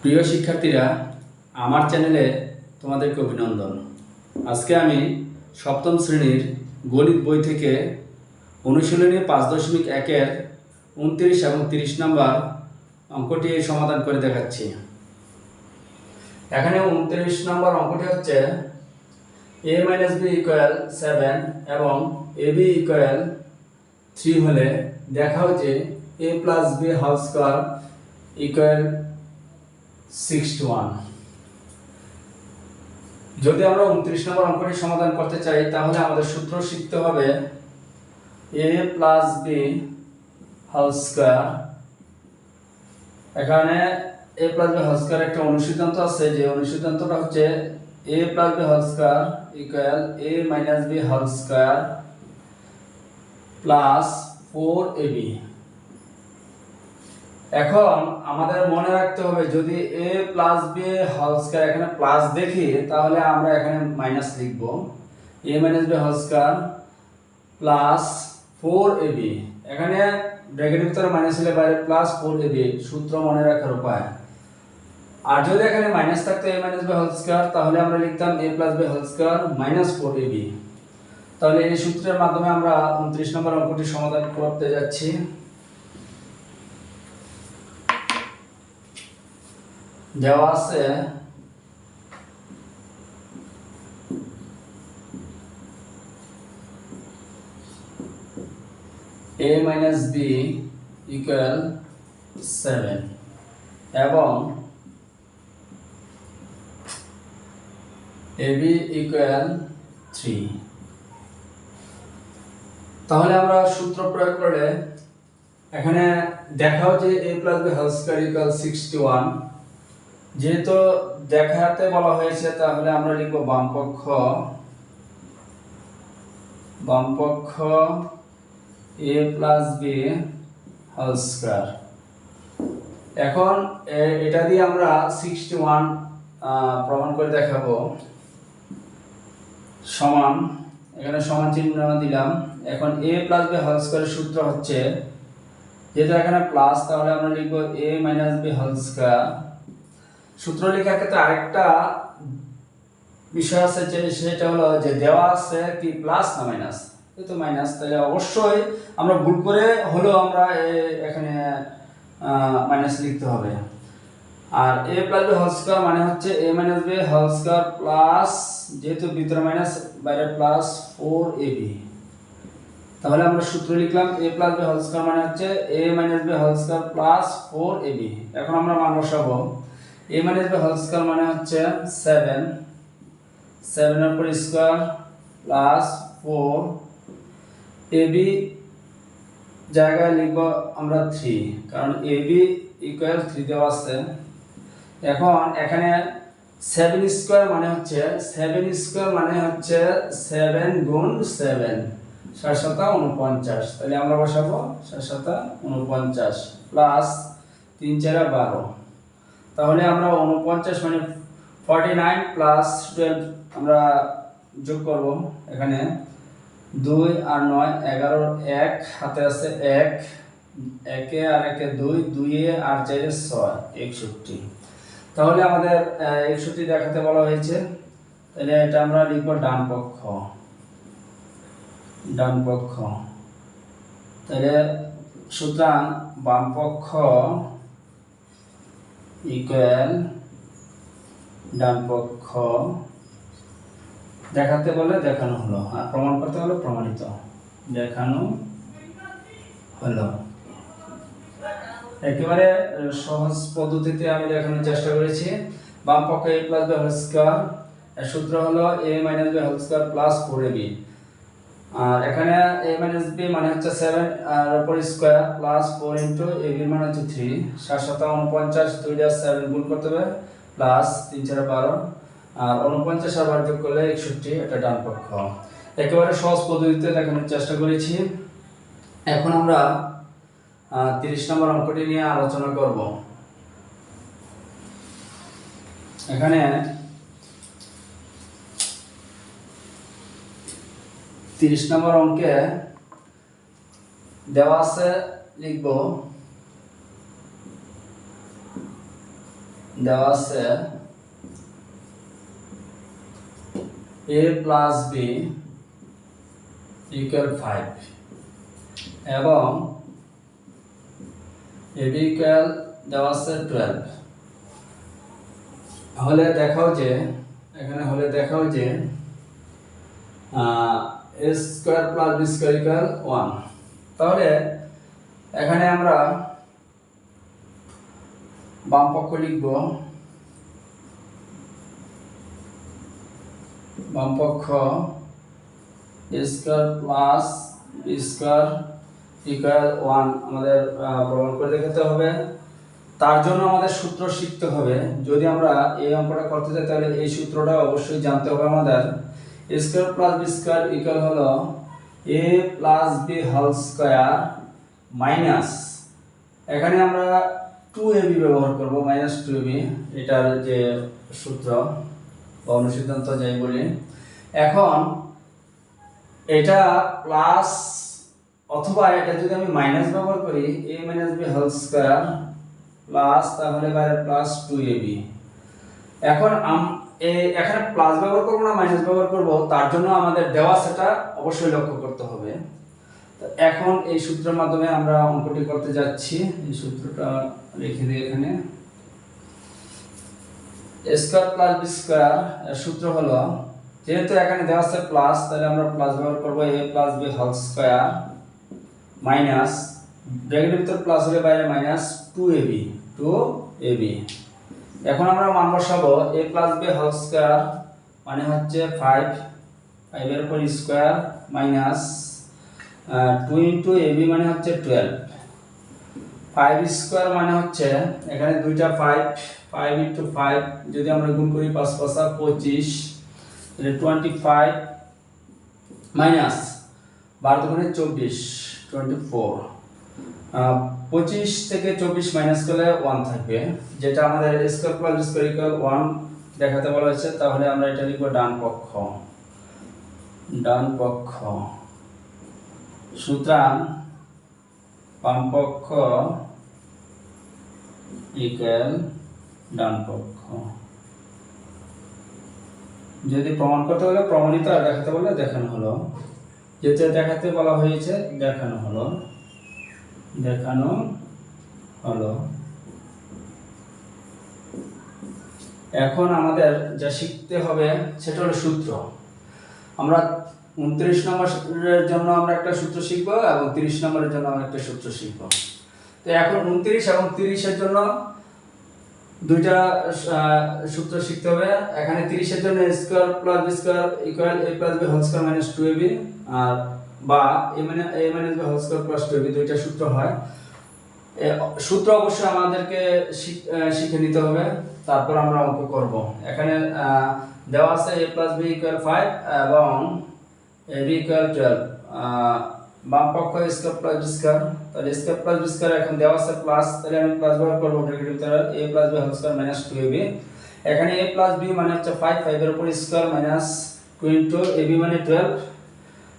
প্রিয় শিক্ষার্থীরা, আমার চ্যানেলে তোমাদেরকে অভিনন্দন। আজকে আমি সপ্তম শ্রেণীর গণিত বই থেকে অনুশীলনী 5.1-এর 29 এবং 30 নম্বর অঙ্কটি সমাধান করে দেখাচ্ছি। এখানে 29 নম্বর অঙ্কটি হচ্ছে a - b = 7 এবং ab = 3 হলে দেখাও যে a + b ² = 61। যদি আমরা 29 নম্বর অঙ্কটি সমাধান করতে চাই তাহলে আমাদের সূত্র শিখতে হবে a + b ² এখানে a + b ² একটা অনুসিদ্ধান্ত আছে, যে অনুসিদ্ধান্তটা হচ্ছে a + b ² = a - b ² plus 4ab। এখন আমাদের মনে রাখতে হবে যদি a + b ² এখানে প্লাস দেখি তাহলে আমরা এখানে মাইনাস লিখব, a - b ² প্লাস 4ab। এখানে ব্র্যাকেটের ভিতরে মাইনাস হলে বাইরে প্লাস 4ab, সূত্র মনে রাখার উপায়। আর যদি এখানে মাইনাস থাকতো a - b ² তাহলে আমরা লিখতাম a + b ² মাইনাস 4ab। তাহলে এই সূত্রের মাধ্যমে আমরা 29 নম্বর অঙ্কটি সমাধান করতে যাচ্ছি। দেওয়া আছে a - b = 7 এবং ab = 3। তাহলে আমরা সূত্র প্রয়োগ করলে এখানে দেখাও যে a + b ² = 61। যেহেতু দেখাতে বলা হয়েছে তাহলে আমরা লিখব বামপক্ষ a + b ² এখন এটা দিয়ে আমরা 61 প্রমাণ করে দেখাবো। সমান, এখানে সমান চিহ্ন দিলাম। এখন a + b ² সূত্র হচ্ছে, যেহেতু এখানে প্লাস তাহলে আমরা লিখব a - b ² সূত্র লেখার ক্ষেত্রে আরেকটা বিষয় আছে, যে সেটা হলো যে দেওয়া আছে কি প্লাস না মাইনাস। এই তো মাইনাস, তাহলে অবশ্যই আমরা ভুল করে হলেও আমরা এখানে মাইনাস লিখতে হবে। আর a + b ² মানে হচ্ছে a - b ² প্লাস, যেহেতু ভিতরে মাইনাস বাইরে প্লাস 4ab। তাহলে আমরা সূত্র লিখলাম a + b ² মানে হচ্ছে a - b ² প্লাস 4ab। এখন আমরা মান বসাবো। a - b ² মানে হচ্ছে 7 এর উপর স্কয়ার প্লাস 4 ab জায়গায় লিখব আমরা 3, কারণ ab = 3 দেওয়া আছে। এখন এখানে 7² মানে হচ্ছে 7 গুণ 7 7 × 7 = 49। তাহলে আমরা বসাবো 7 × 7 = 49 প্লাস 3 × 4 = 12। তাহলে আমরা 49 মানে 49 প্লাস 12 আমরা যোগ করব। এখানে 2 আর 9 11, 1 হাতে আছে 1, 1 এ আর 1 এ 2, 2 এ আর 4 এ 6, 61। তাহলে আমাদের 61 দেখাতে বলা হয়েছে, তাহলে এটা আমরা লিখব ডান পক্ষ। তাহলে সুতরাং বাম পক্ষ ইকুয়াল ডান পক্ষ। দেখাতে বলে দেখানো হলো, আর প্রমাণ করতে হলো প্রমাণিত। দেখানো হলো। একেবারে সহজ পদ্ধতিতে আমি দেখানোর চেষ্টা করেছি। বাম পক্ষে a + b ² এর সূত্র হলো a - b ² প্লাস 4ab। আর এখানে a - b মানে হচ্ছে 7 আর উপর স্কয়ার প্লাস 4 * ab মানে হচ্ছে 3। 7 × 7 = 49, 2 দিয়ে 7 গুণ করতে হবে প্লাস 3 × 4 = 12 আর 49 আর 12 যোগ করলে 61। এটা ডান পক্ষ। একেবারে সহজ পদ্ধতিতে দেখানোর চেষ্টা করেছি। এখন আমরা 30 নম্বর অঙ্কটি নিয়ে আলোচনা করব। এখানে 30 নম্বর অঙ্কে দেওয়া আছে, লিখব দেওয়া আছে a প্লাস বি ইকুয়াল 5 এবং ab ইকুয়াল দেওয়া আছে 12 হলে দেখাও যে a square plus b square equal 1। তাহলে এখানে আমরা বাম পক্ষ লিখব, বাম পক্ষ a square plus b square equal 1 আমাদের প্রমাণ করে দেখাতে হবে। তার জন্য আমাদের সূত্র শিখতে হবে। যদি আমরা এই অঙ্কটা করতে চাই তাহলে এই সূত্রটা অবশ্যই জানতে হবে আমাদের। a square plus b square equal হলো a plus b whole square minus, এখানে আমরা 2ab ব্যবহার করব, মাইনাস 2ab, এটার যে সূত্র বা অনুসিদ্ধান্ত যাই বলি। এখন এটা প্লাস অথবা এটা যদি আমি মাইনাস ব্যবহার করি a minus b whole square plus, তাহলে বাইরে প্লাস 2ab। এখন এখানে প্লাস ব্যবহার করব না মাইনাস ব্যবহার করব, তার জন্য আমাদের দেওয়া সেটা অবশ্যই লক্ষ্য করতে হবে। তো এখন এই সূত্রের মাধ্যমে আমরা অঙ্কটি করতে যাচ্ছি। এই সূত্রটা লিখে দিই এখানে। a square plus b square এর সূত্র হলো, যেহেতু এখানে দেওয়া আছে প্লাস, তাহলে আমরা প্লাস ব্যবহার করব a plus b whole square minus, ব্র্যাকেটের ভিতর প্লাস হলে বাইরে মাইনাস 2ab। এখন আমরা মান বসাবো a plus b whole square মানে হচ্ছে 5 এর উপর স্কয়ার মাইনাস 2 ইনটু ab মানে হচ্ছে 12, 5 স্কয়ার মানে হচ্ছে এখানে দুইটা 5 ইনটু 5 যদি আমরা গুণ করি 5 5 25, তাহলে 25 মাইনাস 12 গুণে 24 24, 25 থেকে 24 মাইনাস করলে 1 থাকবে, যেটা আমাদের a square plus b square equal 1 দেখাতে বলা হয়েছে। তাহলে আমরা এটা লিখব ডান পক্ষ। সুতরাং বাম পক্ষ ইকুয়াল ডান পক্ষ। যদি প্রমাণ করতে বলে প্রমাণিত, আর দেখাতে বলে দেখানো হলো। যেটা দেখাতে বলা হয়েছে দেখানো হলো। এখন আমাদের যা শিখতে হবে সেটা হলো সূত্র। আমরা 29 নম্বরের জন্য আমরা একটা সূত্র শিখব এবং 30 নম্বরের জন্য আমরা একটা সূত্র শিখব। তো এখন 29 এবং 30 এর জন্য দুইটা সূত্র শিখতে হবে। এখানে 30 এর জন্য a square plus b square equal a plus b whole square minus 2ab, আর বা a minus b whole square plus 2ab, দুইটা সূত্র হয়। সূত্র অবশ্যই আমাদেরকে শিখে নিতে হবে, তারপর আমরা অঙ্ক করব। এখানে দেওয়া আছে a প্লাস b ইকুয়াল 5 এবং ab ইকুয়াল 12, বাম পক্ষ স্কয়ার প্লাস b স্কয়ার, তাহলে স্কয়ার প্লাস b স্কয়ার এখন দেওয়া আছে প্লাস, তাহলে আমি প্লাস ব্যবহার করব, ব্র্যাকেটের ভিতরে a plus b whole square minus 2ab। এখানে a প্লাস b মানে হচ্ছে 5 এর উপর স্কয়ার মাইনাস 2 ইনটু ab মানে 12,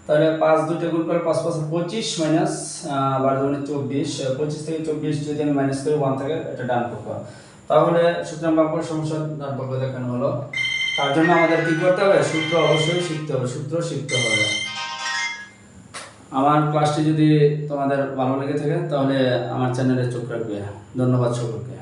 তাহলে 5 দুটো গুণ করে 5 5 25 মাইনাস 12 মানে 24, 25 থেকে 24 যদি আমি মাইনাস করি 1 থাকে, এটা ডান পক্ষ। তাহলে সুতরাং বাম পক্ষ সমস্যা ডান পক্ষ দেখানো হলো। তার জন্য আমাদের কি করতে হবে? সূত্র অবশ্যই শিখতে হবে। আমার ক্লাসটি যদি তোমাদের ভালো লেগে থাকে তাহলে আমার চ্যানেলে চোখ রাখবে। ধন্যবাদ সকলকে।